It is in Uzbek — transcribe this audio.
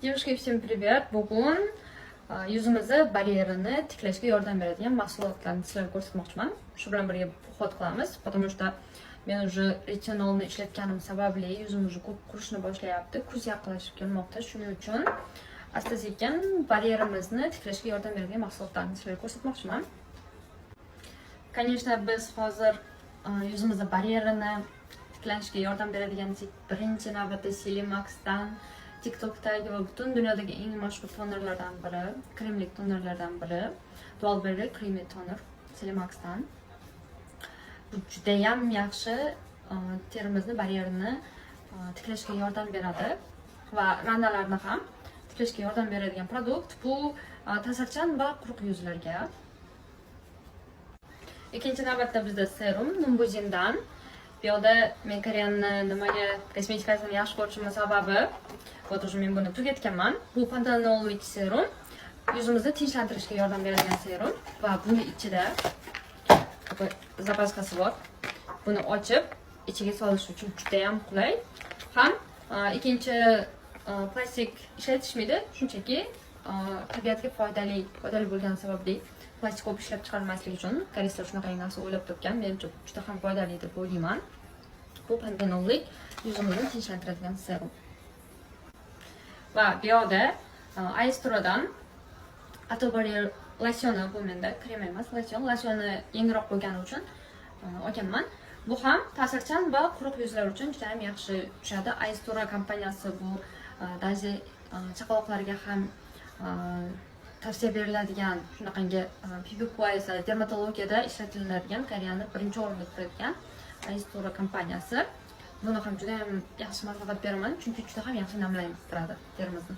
Девушки, всем привет! Bugun yuzimizni baryerini tiklashga yordam beradigan mahsulotlarni sizlarga ko'rsatmoqchiman. Shu bilan birga po'xat qilamiz, потому что men уже retinolni ishlatganim sababli yuzim уже ko'p qurishni boshlayapti. Kuz yaqinlashib kelmoqda. Shuning uchun asta-sekin baryerimizni tiklashga yordam beradigan mahsulotlarni sizlarga ko'rsatmoqchiman. Конечно, biz hozir yuzimizni baryerini tiklanishga yordam beradigan birinchi navbatda Silimax'dan, TikTok'dagi va butun dunyodagi eng mashhur tonerlardan biri, kremlik tonerlardan biri, Dual Berry Creamy Toner Silimax'dan. Bu juda ham yaxshi terimizni baryerini tiklashga yordam beradi va randalarni ham tiklashga yordam beradigan produkt. Bu ta'sirchan va quruq yuzlarga. Ikkinchi navbatda bizda serum Numbuzindan. Bu yerda men Koreyanni nimaga kosmetikasini yaxshi ko'rishimning sababi, вот уже men buni tugatganman. Bu pantenollik serum yuzimizni tinchlantirishga yordam beradigan serum va buni ichida zapaskasi bor. Buni ochib ichiga solish uchun juda ham qulay. Ham ikkinchi plastik ishlatishmaydi, shunchaki tabiatga foydali bo'lgani sababli plastik ko'p ishlab chiqarmaslik uchun koreyslar shunaqa narsa o'ylab topgan. Menimcha juda ham foydali deb o'ylayman. Bu pantenollik yuzimizni tinchlantiradigan serum. Va bu yerda Aestrodan Atoll Barrier losyoni, bu menda krem emas, losyoni yengiroq bo'lgani uchun olganman. Bu ham ta'sirchan va quruq yuzlar uchun juda ham yaxshi tushadi. Aestra kompaniyasi bu даже chaqaloqlarga ham tavsiya beriladigan shunaqangi PBQS dermatologiyada ishlatiladigan Koreyaning birinchi o'rinda turadigan Aestra kompaniyasi. Buni ham juda ham yaxshi maslahat beraman, chunki juda ham yaxshi namlantiradi terimizni.